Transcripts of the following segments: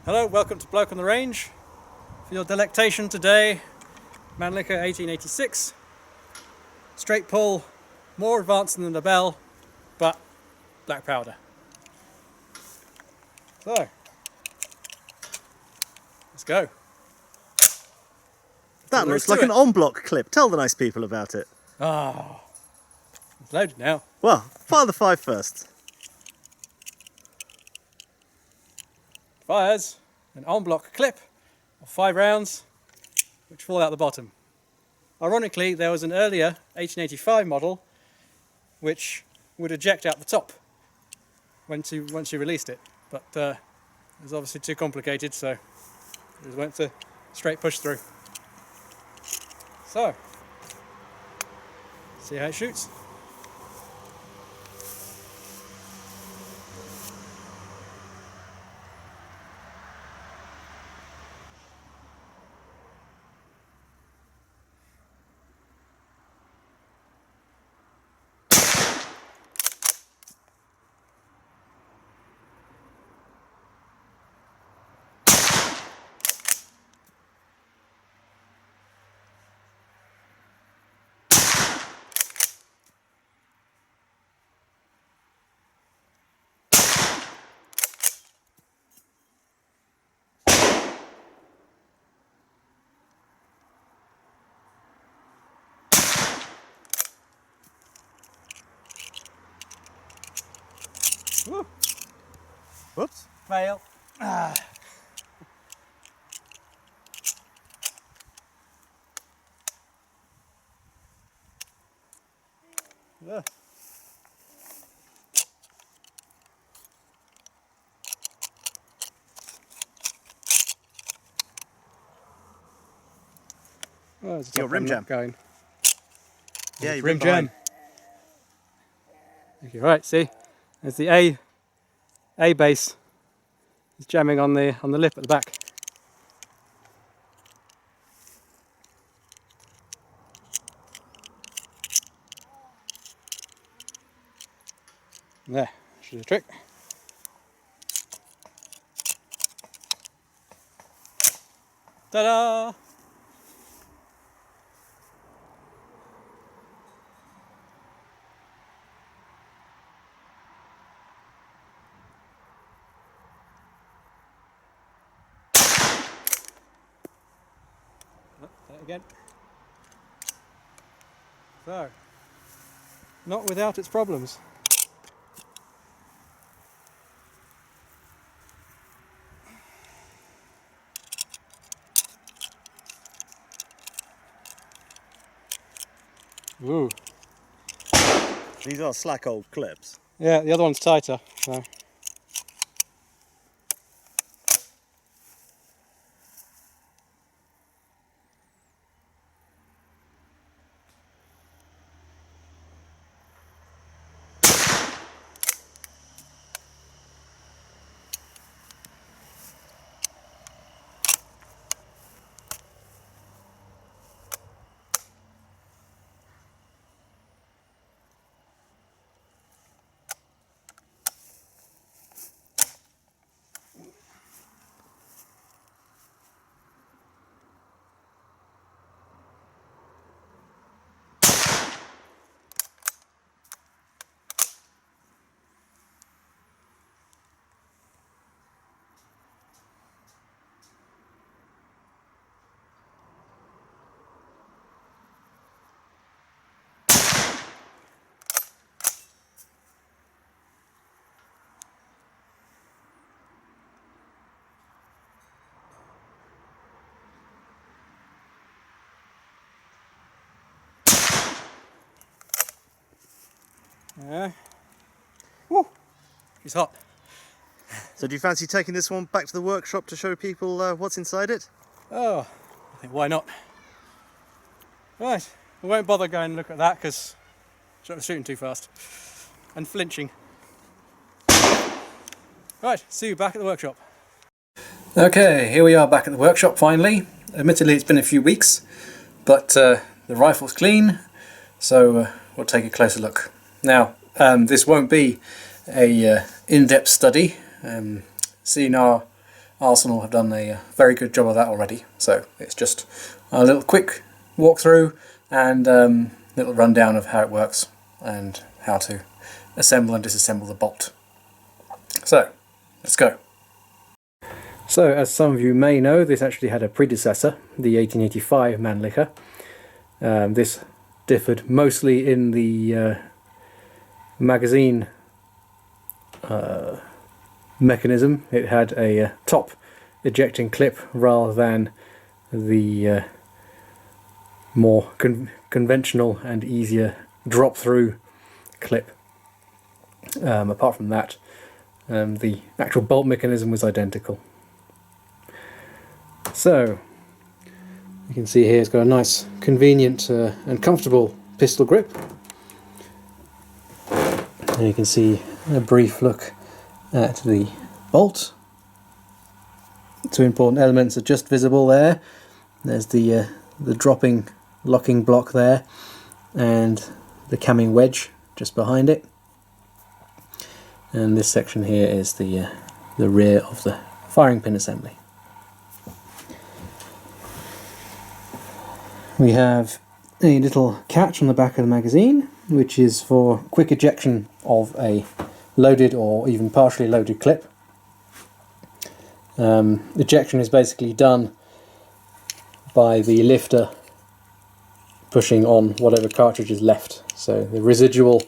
Hello, welcome to Bloke on the Range. For your delectation today, Mannlicher 1886 Straight-Pull, more advanced than the bell, but black powder. So, let's go. That looks like an en-bloc clip. Tell the nice people about it. Ah, it's loaded now. Well, fire the 5 first. Fires an en-bloc clip of 5 rounds, which fall out the bottom. Ironically, there was an earlier 1885 model which would eject out the top once you released it, but it was obviously too complicated, so it just went to straight push through. So, see how it shoots. Woo. Whoops. Fail. Ah. Yeah. Oh, there's a Your rim jam going. Yeah, rim jam. Okay, right, see, there's the A base is jamming on the lip at the back. There, should do the trick. Ta-da! That again. So, not without its problems. Ooh. These are slack old clips. Yeah, the other one's tighter. So. Yeah. Woo! It's hot. So do you fancy taking this one back to the workshop to show people what's inside it? Oh, I think why not? Right, we won't bother going and look at that because I'm shooting too fast and flinching. Right, see you back at the workshop. Okay, here we are back at the workshop finally. Admittedly it's been a few weeks, but the rifle's clean, so we'll take a closer look. Now, this won't be a in-depth study, seeing our Arsenal have done a very good job of that already. So it's just a little quick walkthrough and little rundown of how it works and how to assemble and disassemble the bolt. So let's go. So as some of you may know, this actually had a predecessor, the 1885 Mannlicher. This differed mostly in the magazine mechanism. It had a top ejecting clip rather than the more conventional and easier drop through clip. Apart from that, the actual bolt mechanism was identical. So you can see here it's got a nice, convenient and comfortable pistol grip. And you can see a brief look at the bolt. Two important elements are just visible there. There's the dropping locking block there, and the camming wedge just behind it. And this section here is the rear of the firing pin assembly. We have a little catch on the back of the magazine, which is for quick ejection of a loaded or even partially loaded clip. Ejection is basically done by the lifter pushing on whatever cartridge is left. So the residual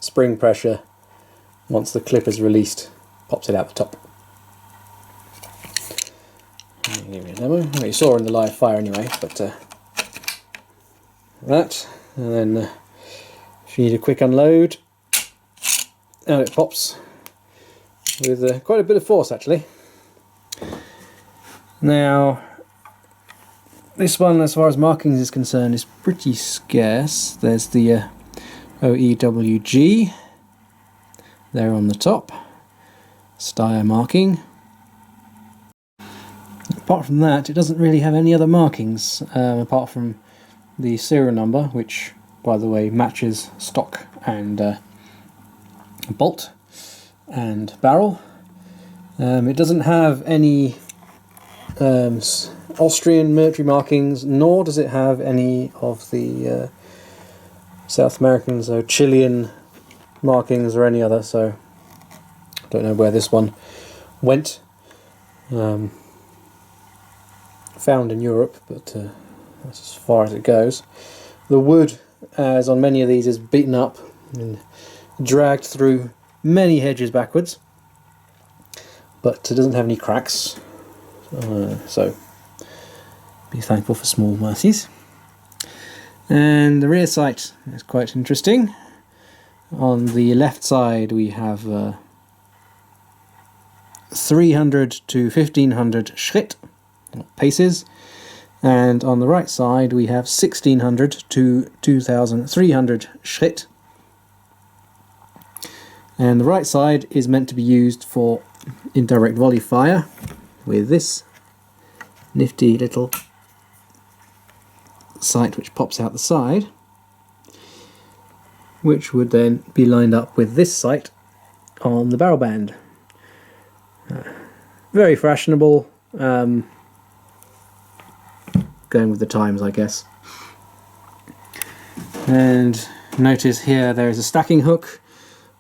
spring pressure, once the clip is released, pops it out the top. Give you a demo. Well, you saw in the live fire anyway, but that, and then if you need a quick unload, out it pops with quite a bit of force actually. Now this one, as far as markings is concerned, is pretty scarce. There's the OEWG there on the top, Steyr marking. Apart from that, it doesn't really have any other markings apart from the serial number, which by the way matches stock and bolt and barrel. It doesn't have any Austrian military markings, nor does it have any of the South Americans or Chilean markings or any other, so I don't know where this one went. Found in Europe, but that's as far as it goes. The wood, as on many of these, is beaten up and dragged through many hedges backwards, but it doesn't have any cracks, so be thankful for small mercies. And the rear sight is quite interesting. On the left side we have 300 to 1500 Schritt, paces, and on the right side we have 1600 to 2300 Schritt. And the right side is meant to be used for indirect volley fire with this nifty little sight which pops out the side, which would then be lined up with this sight on the barrel band. Very fashionable, going with the times, I guess. And notice here there is a stacking hook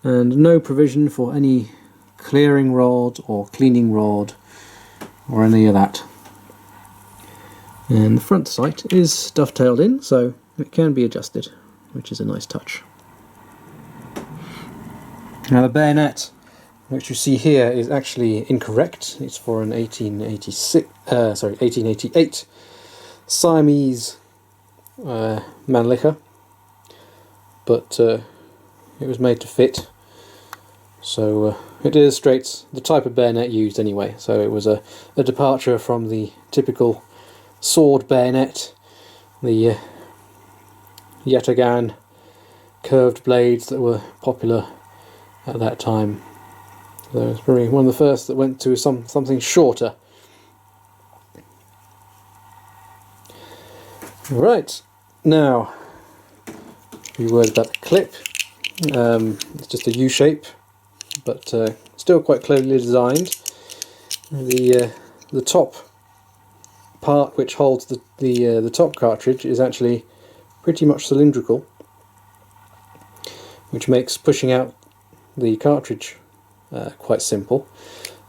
and no provision for any clearing rod or cleaning rod or any of that. And the front sight is dovetailed in, so it can be adjusted, which is a nice touch. Now the bayonet, which you see here, is actually incorrect. It's for an 1888 Siamese Mannlicher, but it was made to fit, so it illustrates the type of bayonet used anyway. So it was a departure from the typical sword bayonet, the yataghan curved blades that were popular at that time. So it was probably one of the first that went to something shorter. Right, now a few words about the clip. It's just a U shape, but still quite cleverly designed. The the top part which holds the top cartridge is actually pretty much cylindrical, which makes pushing out the cartridge quite simple.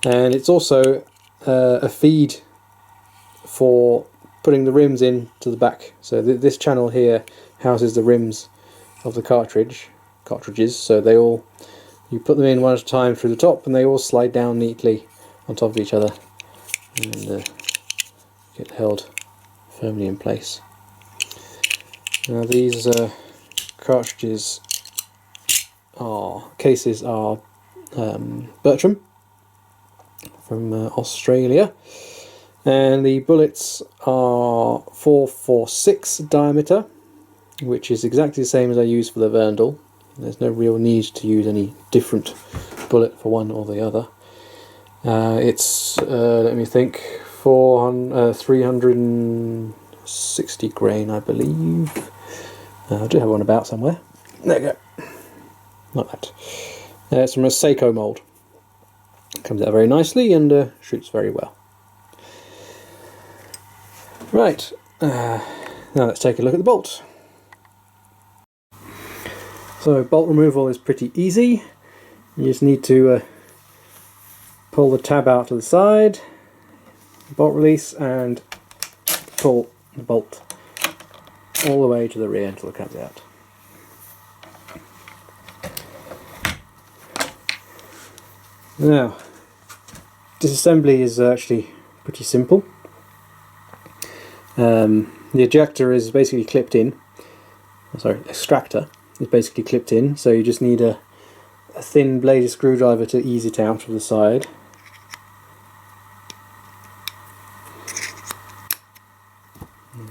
And it's also a feed for putting the rims in to the back. So this channel here houses the rims of the cartridges, so they all, you put them in one at a time through the top and they all slide down neatly on top of each other and get held firmly in place. Now these cases are Bertram from Australia, and the bullets are 446 diameter, which is exactly the same as I use for the Verndl. There's no real need to use any different bullet for one or the other. It's let me think, 360 grain, I believe. I do have one about somewhere. There you go. Like that. It's from a Seiko mould. Comes out very nicely and shoots very well. Right, now let's take a look at the bolt. So bolt removal is pretty easy. You just need to pull the tab out to the side, bolt release, and pull the bolt all the way to the rear until it comes out. Now, disassembly is actually pretty simple. The ejector is basically clipped in, extractor is basically clipped in, so you just need a thin bladed screwdriver to ease it out of the side.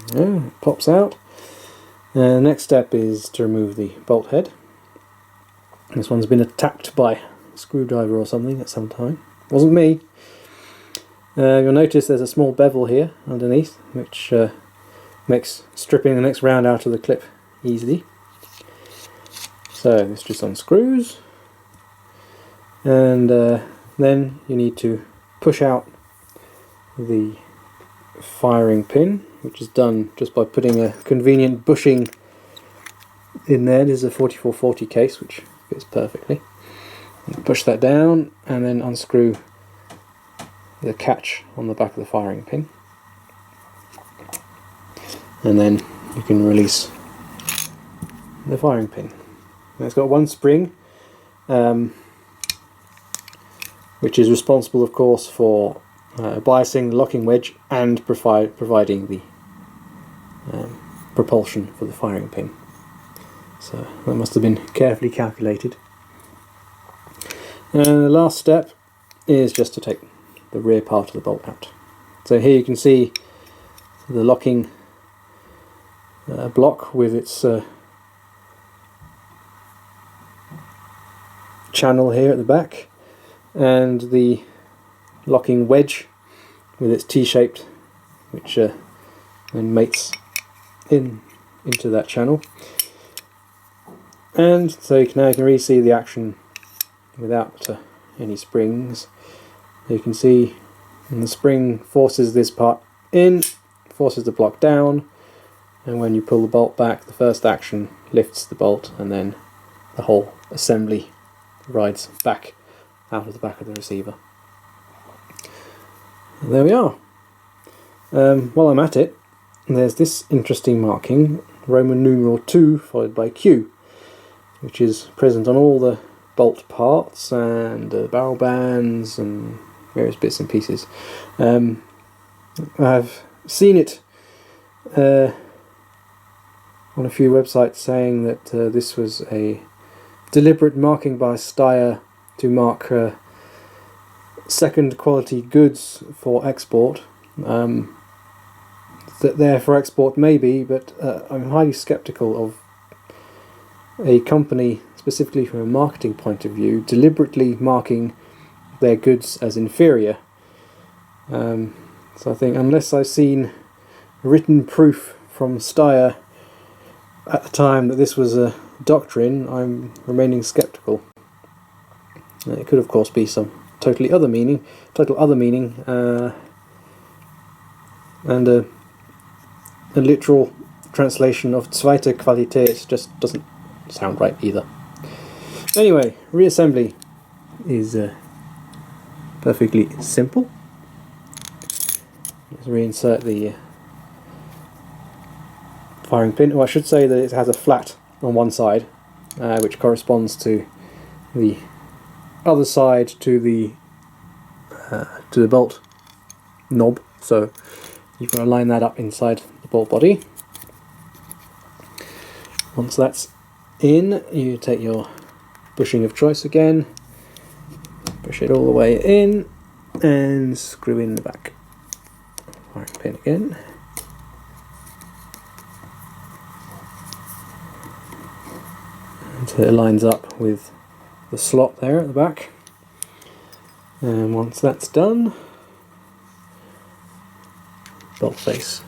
There we go, it pops out. The next step is to remove the bolt head. This one's been attacked by a screwdriver or something at some time. Wasn't me. You'll notice there's a small bevel here underneath, which makes stripping the next round out of the clip easily. So this just unscrews, and then you need to push out the firing pin, which is done just by putting a convenient bushing in there. This is a 4440 case, which fits perfectly. And push that down and then unscrew the catch on the back of the firing pin, and then you can release the firing pin. Now it's got one spring, which is responsible, of course, for biasing the locking wedge and providing the propulsion for the firing pin. So that must have been carefully calculated. And the last step is just to take the rear part of the bolt out. So here you can see the locking block with its channel here at the back, and the locking wedge with its T-shaped, which then mates into that channel. And so now you can really see the action without any springs. You can see when the spring forces this part in, forces the block down, and when you pull the bolt back, the first action lifts the bolt, and then the whole assembly rides back out of the back of the receiver. And there we are. While I'm at it, there's this interesting marking, Roman numeral 2 followed by Q, which is present on all the bolt parts and barrel bands and various bits and pieces. I've seen it on a few websites saying that this was a deliberate marking by Steyr to mark second quality goods for export. That they're for export maybe, but I'm highly skeptical of a company, specifically from a marketing point of view, deliberately marking their goods as inferior. So I think unless I've seen written proof from Steyr at the time that this was a doctrine, I'm remaining skeptical. It could of course be some total other meaning, and a literal translation of zweite Qualität just doesn't sound right either. Anyway, reassembly is perfectly simple. Let's reinsert the firing pin. Well, I should say that it has a flat on one side, which corresponds to the other side to the bolt knob. So you've got to line that up inside the bolt body. Once that's in, you take your bushing of choice again, push it all the way in, and screw in the back. Firing pin again. Until it lines up with the slot there at the back. And once that's done, bolt face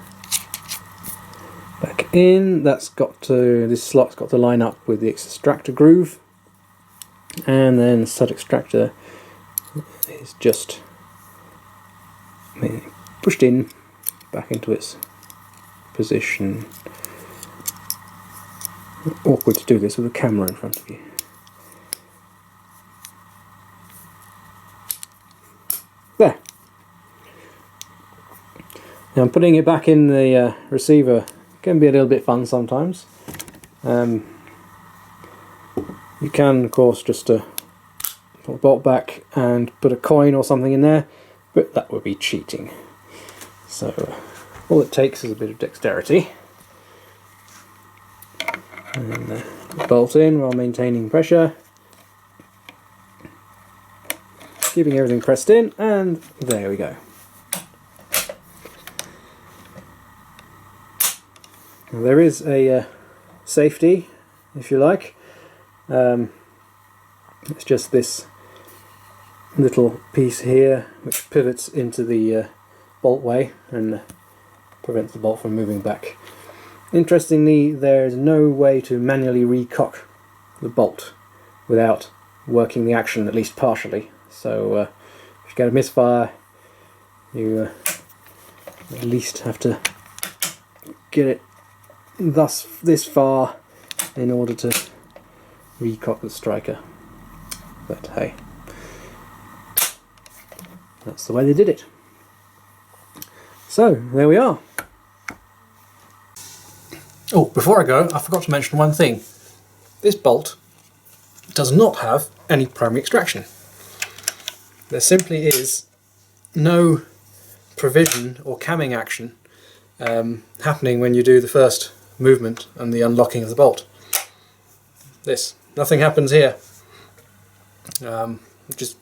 back in. This slot's got to line up with the extractor groove, and then the stud extractor is just pushed in back into its position. Awkward to do this with a camera in front of you. There. Now putting it back in the receiver can be a little bit fun sometimes. You can, of course, just put the bolt back and put a coin or something in there, but that would be cheating. So all it takes is a bit of dexterity. And bolt in while maintaining pressure, keeping everything pressed in, and there we go. Now, there is a safety, if you like. It's just this little piece here which pivots into the bolt way and prevents the bolt from moving back. Interestingly, there is no way to manually recock the bolt without working the action, at least partially. So if you get a misfire, you at least have to get it this far in order to recock the striker. But hey, that's the way they did it. So there we are. Oh, before I go, I forgot to mention one thing. This bolt does not have any primary extraction. There simply is no provision or camming action happening when you do the first movement and the unlocking of the bolt. Nothing happens here, which is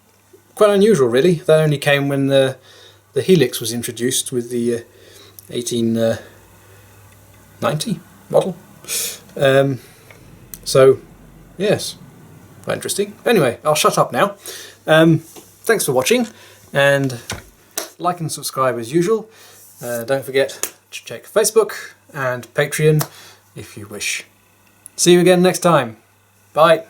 quite unusual really. That only came when the Helix was introduced with the 1890 model. So yes, quite interesting. Anyway, I'll shut up now. Thanks for watching, and like and subscribe as usual. Don't forget to check Facebook and Patreon if you wish. See you again next time. Bye.